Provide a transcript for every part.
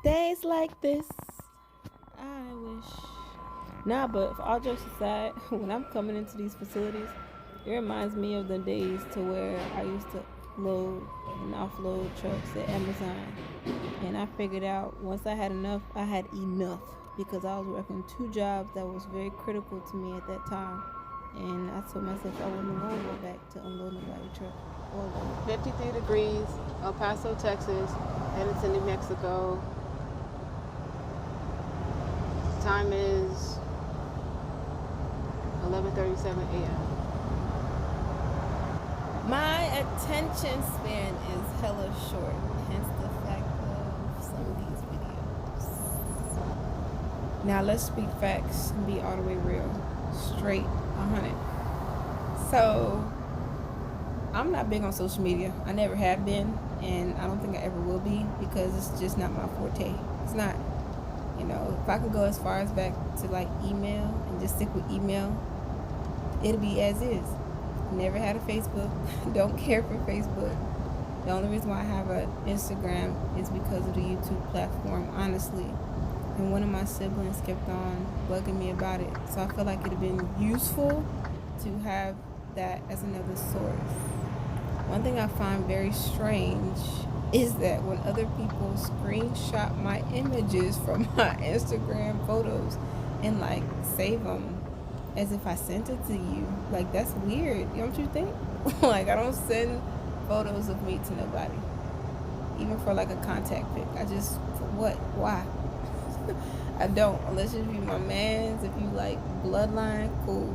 Days like this, I wish. Nah, but for all jokes aside, when I'm coming into these facilities, it reminds me of the days to where I used to load and offload trucks at Amazon. And I figured out once I had enough, I had enough because I was working two jobs that was very critical to me at that time. And I told myself I wouldn't want to go back to unloading nobody truck or load. 53 degrees, El Paso, Texas, headed to New Mexico. Time is 11:37 a.m. My attention span is hella short, hence the fact of some of these videos. Now let's speak facts and be all the way real, straight 100. So I'm not big on social media. I never have been, and I don't think I ever will be because it's just not my forte. It's not. You know, if I could go as far as back to like email and just stick with email, it'll be as is. Never had a Facebook. Don't care for Facebook. The only reason why I have an Instagram is because of the YouTube platform, honestly. And one of my siblings kept on bugging me about it. So I feel like it'd have been useful to have that as another source. One thing I find very strange is that when other people screenshot my images from my Instagram photos and like save them as if I sent it to you, like that's weird, don't you think? Like I don't send photos of me to nobody, even for like a contact pic. I just, for what? Why? I don't, unless you be my mans. If you like bloodline, cool,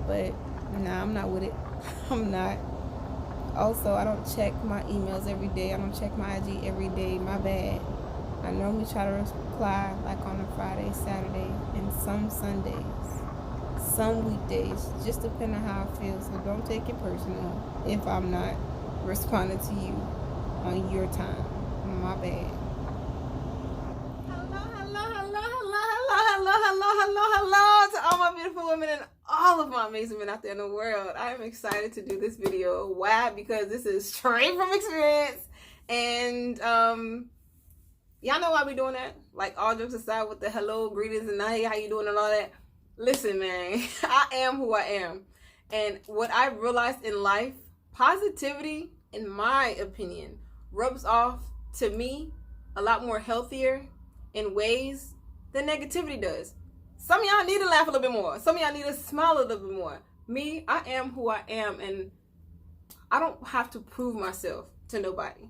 but nah, I'm not with it. I'm not. Also, I don't check my emails every day. I don't check my IG every day. My bad. I normally try to reply like on a Friday, Saturday, and some Sundays, some weekdays, just depending on how I feel. So don't take it personal if I'm not responding to you on your time. My bad. Hello to all my beautiful women and all of my amazing men out there in the world. I am excited to do this video. Why? Because this is straight from experience. And y'all know why we doing that? Like all jokes aside with the hello, greetings, and hey, how you doing and all that. Listen, man, I am who I am. And what I've realized in life, positivity, in my opinion, rubs off to me a lot more healthier in ways than negativity does. Some of y'all need to laugh a little bit more. Some of y'all need to smile a little bit more. Me, I am who I am, and I don't have to prove myself to nobody.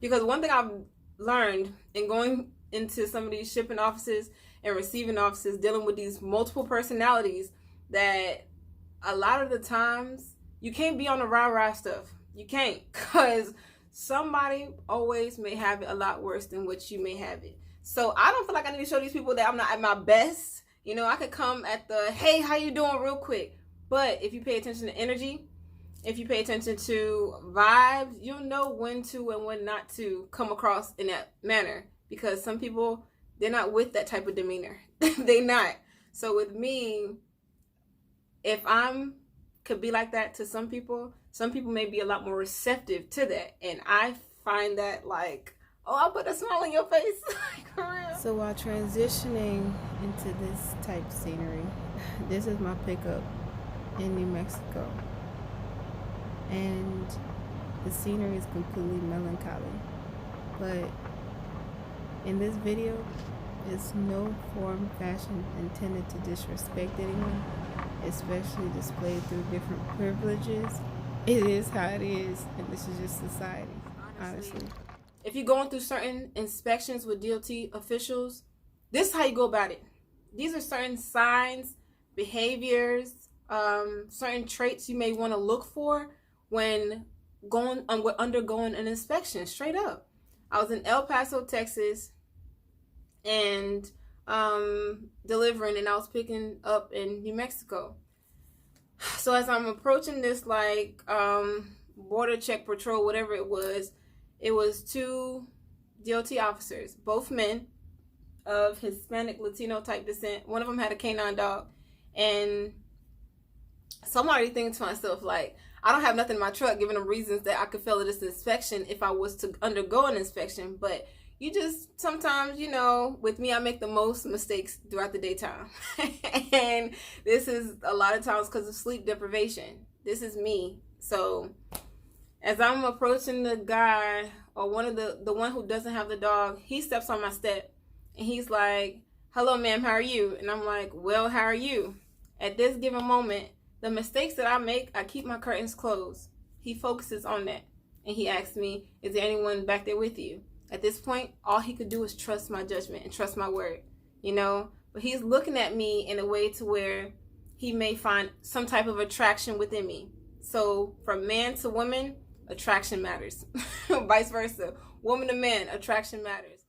Because one thing I've learned in going into some of these shipping offices and receiving offices, dealing with these multiple personalities, that a lot of the times you can't be on the rah-rah stuff. You can't, because somebody always may have it a lot worse than what you may have it. So I don't feel like I need to show these people that I'm not at my best. You know, I could come at the, hey, how you doing, real quick. But if you pay attention to energy, if you pay attention to vibes, you'll know when to and when not to come across in that manner. Because some people, they're not with that type of demeanor. They're not. So with me, if I'm could be like that to some people may be a lot more receptive to that. And I find that like, oh, I'll put a smile on your face. For real. So while transitioning into this type of scenery, this is my pickup in New Mexico. And the scenery is completely melancholy. But in this video, it's no form, fashion intended to disrespect anyone, especially displayed through different privileges. It is how it is, and this is just society, honestly. If you're going through certain inspections with DOT officials, this is how you go about it. These are certain signs, behaviors, certain traits you may want to look for when undergoing an inspection, straight up. I was in El Paso, Texas, and delivering, and I was picking up in New Mexico. So as I'm approaching this like border check patrol, whatever it was two DOT officers, both men of Hispanic Latino type descent. One of them had a canine dog, and so I'm already thinking to myself, like, I don't have nothing in my truck, giving them reasons that I could fail this inspection if I was to undergo an inspection. But you just sometimes, you know, with me, I make the most mistakes throughout the daytime. And this is a lot of times because of sleep deprivation. This is me. So as I'm approaching the guy, or one of the one who doesn't have the dog, he steps on my step and he's like, "Hello, ma'am, how are you?" And I'm like, "Well, how are you?" At this given moment, the mistakes that I make, I keep my curtains closed. He focuses on that and he asks me, "Is there anyone back there with you?" At this point, all he could do is trust my judgment and trust my word, you know? But he's looking at me in a way to where he may find some type of attraction within me. So from man to woman, attraction matters. Vice versa. Woman to man, attraction matters.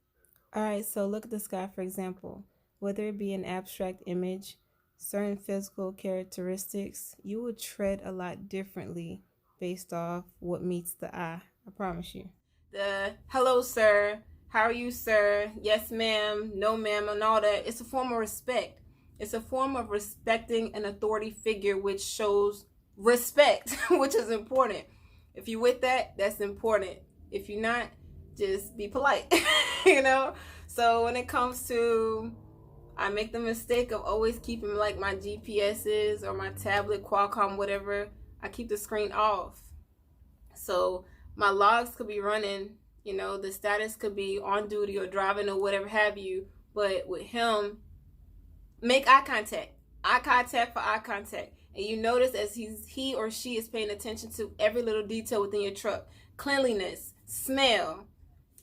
All right, so look at the sky, for example. Whether it be an abstract image, certain physical characteristics, you will tread a lot differently based off what meets the eye. I promise you. The "hello, sir," "how are you, sir," "yes, ma'am," "no, ma'am," and all that, it's a form of respect. It's a form of respecting an authority figure, which shows respect, which is important. If you're with that, that's important. If you're not, just be polite, you know? So when it comes to, I make the mistake of always keeping like my GPSs or my tablet, Qualcomm, whatever, I keep the screen off. So my logs could be running, you know, the status could be on duty or driving or whatever have you, but with him, make eye contact for eye contact. And you notice as he or she is paying attention to every little detail within your truck. Cleanliness, smell,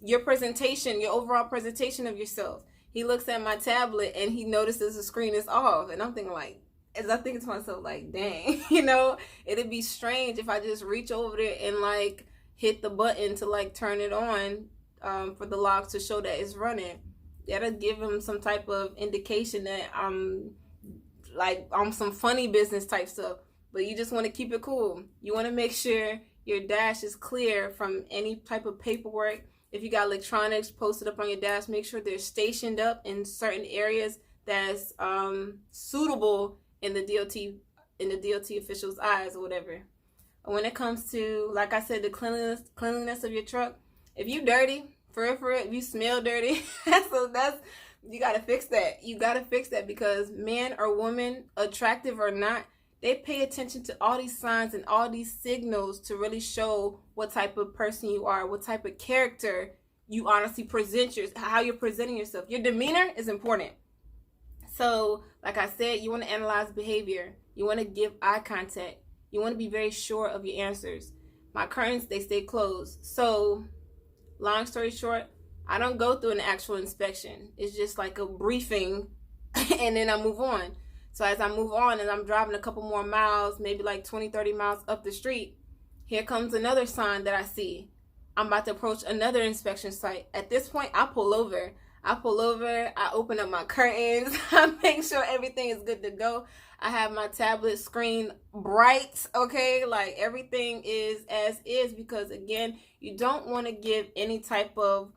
your presentation, your overall presentation of yourself. He looks at my tablet and he notices the screen is off. And I'm thinking like, as I think to myself, like, dang, you know, it'd be strange if I just reach over there and like hit the button to like turn it on for the logs to show that it's running. That'll give him some type of indication that I'm like on some funny business type stuff. But you just want to keep it cool. You want to make sure your dash is clear from any type of paperwork. If you got electronics posted up on your dash, make sure they're stationed up in certain areas that's suitable in the DOT official's eyes or whatever. When it comes to, like I said, the cleanliness of your truck, if you dirty, for real, if you smell dirty, that's you gotta fix that. You gotta fix that because man or woman, attractive or not, they pay attention to all these signs and all these signals to really show what type of person you are, what type of character you honestly present how you're presenting yourself. Your demeanor is important. So, like I said, you want to analyze behavior. You want to give eye contact. You want to be very sure of your answers. My curtains, they stay closed. So, long story short, I don't go through an actual inspection. It's just like a briefing and then I move on. So as I move on and I'm driving a couple more miles, maybe like 20, 30 miles up the street, here comes another sign that I see. I'm about to approach another inspection site. At this point, I pull over, I open up my curtains, I make sure everything is good to go. I have my tablet screen bright, okay? Like everything is as is because again, you don't want to give any type of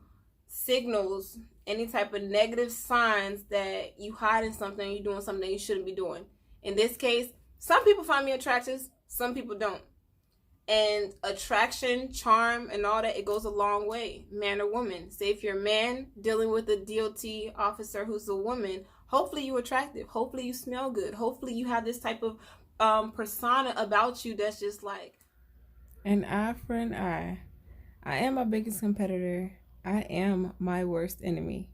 signals, any type of negative signs that you hiding something, you're doing something that you shouldn't be doing. In this case, some people find me attractive, some people don't. And attraction, charm, and all that, it goes a long way, man or woman. Say if you're a man dealing with a DOT officer who's a woman, hopefully you're attractive. Hopefully you smell good. Hopefully you have this type of persona about you that's just like an eye for an eye. I am my biggest competitor. I am my worst enemy.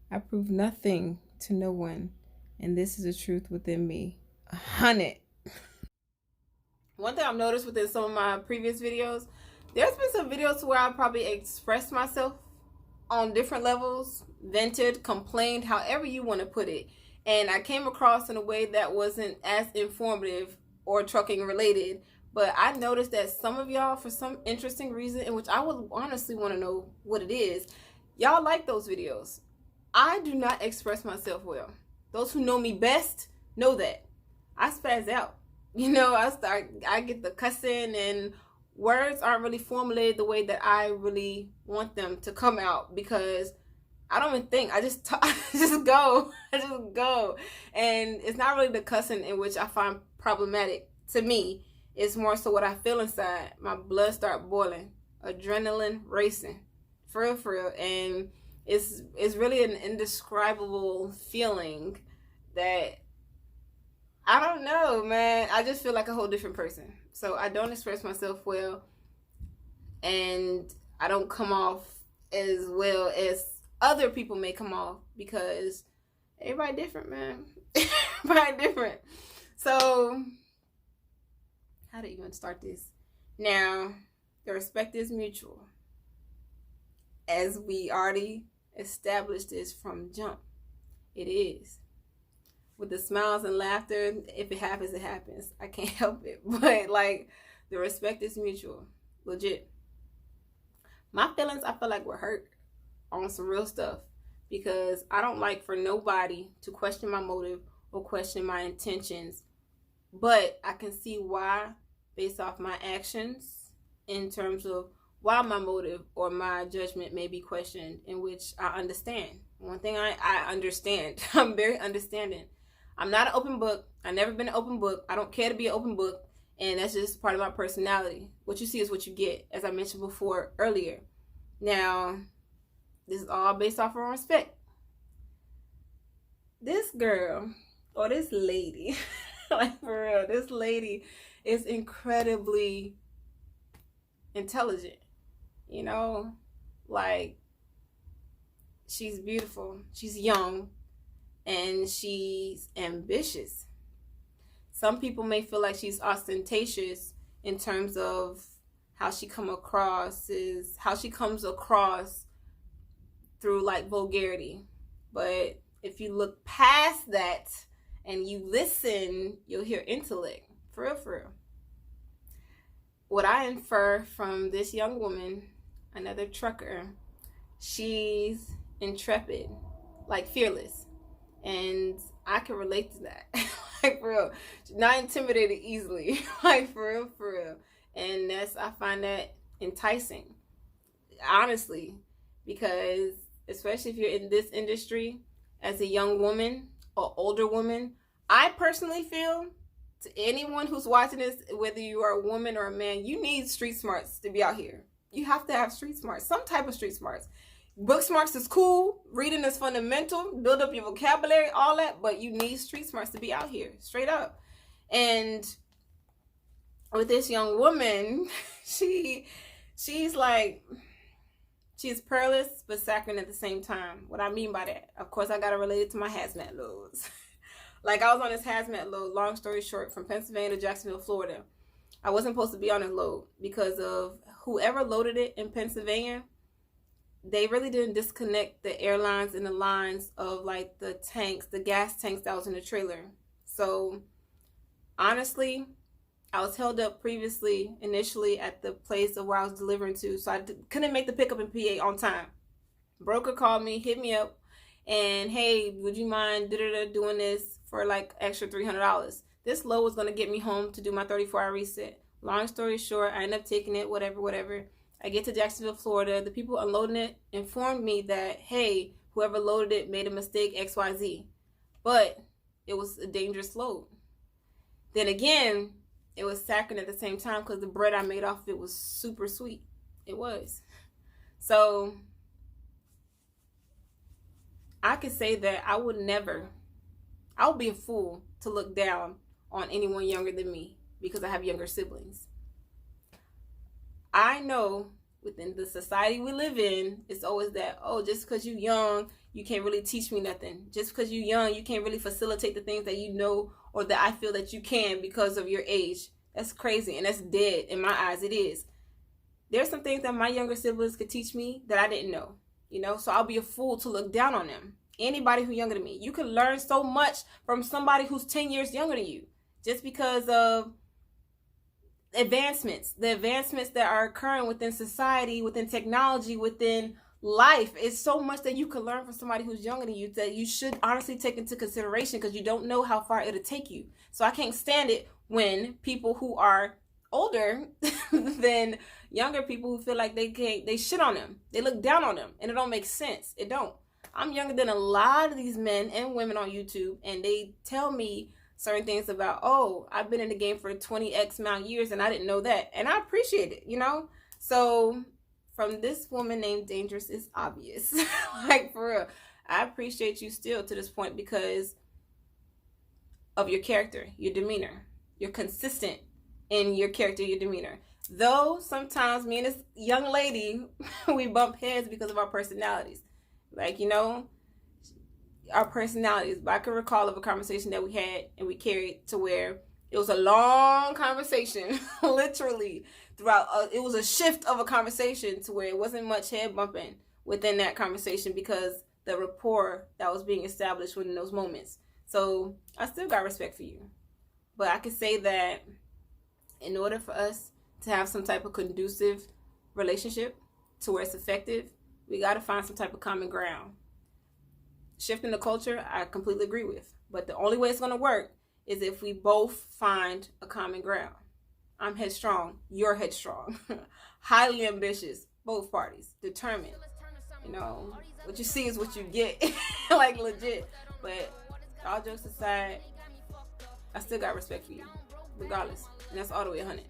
I prove nothing to no one, and this is the truth within me. 100. One thing I've noticed within some of my previous videos, there's been some videos where I probably expressed myself on different levels, vented, complained, however you want to put it. And I came across in a way that wasn't as informative or trucking related. But I noticed that some of y'all, for some interesting reason, in which I would honestly want to know what it is, y'all like those videos. I do not express myself well. Those who know me best know that. I spaz out. You know, I get the cussing and words aren't really formulated the way that I really want them to come out because I don't even think. I just talk, I just go. And it's not really the cussing in which I find problematic to me. It's more so what I feel inside. My blood start boiling, adrenaline racing, for real. And it's really an indescribable feeling that I don't know, man. I just feel like a whole different person. So I don't express myself well, and I don't come off as well as other people may come off, because everybody different, man. Everybody different. So how to even start this? Now, the respect is mutual, as we already established this from jump. It is. With the smiles and laughter, if it happens, it happens. I can't help it. But like, the respect is mutual. Legit. My feelings, I feel like, were hurt on some real stuff, because I don't like for nobody to question my motive or question my intentions. But I can see why, based off my actions, in terms of why my motive or my judgment may be questioned, in which I understand. One thing I understand. I'm very understanding. I'm not an open book. I've never been an open book. I don't care to be an open book. And that's just part of my personality. What you see is what you get, as I mentioned before earlier. Now, this is all based off of respect. This girl, or this lady, like for real, this lady is incredibly intelligent. You know, like, she's beautiful, she's young, and she's ambitious. Some people may feel like she's ostentatious in terms of how she comes across through like vulgarity. But if you look past that and you listen, you'll hear intellect. For real, for real. What I infer from this young woman, another trucker, she's intrepid, like fearless. And I can relate to that. Like, for real. Not intimidated easily. Like, for real, for real. And I find that enticing, honestly, because especially if you're in this industry as a young woman or older woman, I personally feel, to anyone who's watching this, whether you are a woman or a man, you need street smarts to be out here. You have to have street smarts, some type of street smarts. Book smarts is cool, reading is fundamental, build up your vocabulary, all that, but you need street smarts to be out here, straight up. And with this young woman, she's like, she's perilous but saccharine at the same time. What I mean by that, of course, I gotta relate it to my hazmat loads. Like, I was on this hazmat load, long story short, from Pennsylvania to Jacksonville, Florida. I wasn't supposed to be on this load because of whoever loaded it in Pennsylvania. They really didn't disconnect the airlines and the lines of like the tanks, the gas tanks that was in the trailer. So honestly, I was held up initially at the place of where I was delivering to. So I couldn't make the pickup in PA on time. Broker called me, hit me up, and hey, would you mind doing this for like extra $300? This load was going to get me home to do my 34-hour reset. Long story short, I ended up taking it, whatever. I get to Jacksonville, Florida. The people unloading it informed me that, hey, whoever loaded it made a mistake, XYZ. But it was a dangerous load. Then again, it was saccharine at the same time because the bread I made off of it was super sweet. It was. So I could say that I would be a fool to look down on anyone younger than me because I have younger siblings. I know within the society we live in, it's always that, oh, just because you're young, you can't really teach me nothing. Just because you're young, you can't really facilitate the things that you know or that I feel that you can because of your age. That's crazy, and that's dead in my eyes. It is. There's some things that my younger siblings could teach me that I didn't know, so I'll be a fool to look down on them. Anybody who's younger than me, you can learn so much from somebody who's 10 years younger than you just because of the advancements that are occurring within society, within technology, within life. It's so much that you can learn from somebody who's younger than you that you should honestly take into consideration because you don't know how far it'll take you. So I can't stand it when people who are older than younger people who feel like they shit on them. They look down on them, and it don't make sense. It don't. I'm younger than a lot of these men and women on YouTube, and they tell me certain things about, oh, I've been in the game for 20x amount of years and I didn't know that. And I appreciate it, So from this woman named Dangerous is obvious. Like, for real. I appreciate you still to this point because of your character, your demeanor. You're consistent in your character, your demeanor. Though sometimes me and this young lady, we bump heads because of our personalities. Like, you know, our personalities. But I can recall of a conversation that we had and we carried to where it was a long conversation, literally throughout. It was a shift of a conversation to where it wasn't much head bumping within that conversation because the rapport that was being established within those moments. So I still got respect for you. But I can say that in order for us to have some type of conducive relationship to where it's effective, we got to find some type of common ground. Shifting the culture, I completely agree with. But the only way it's going to work is if we both find a common ground. I'm headstrong. You're headstrong. Highly ambitious. Both parties. Determined. You know, what you see is what you get. Like, legit. But all jokes aside, I still got respect for you. Regardless. And that's all the way 100.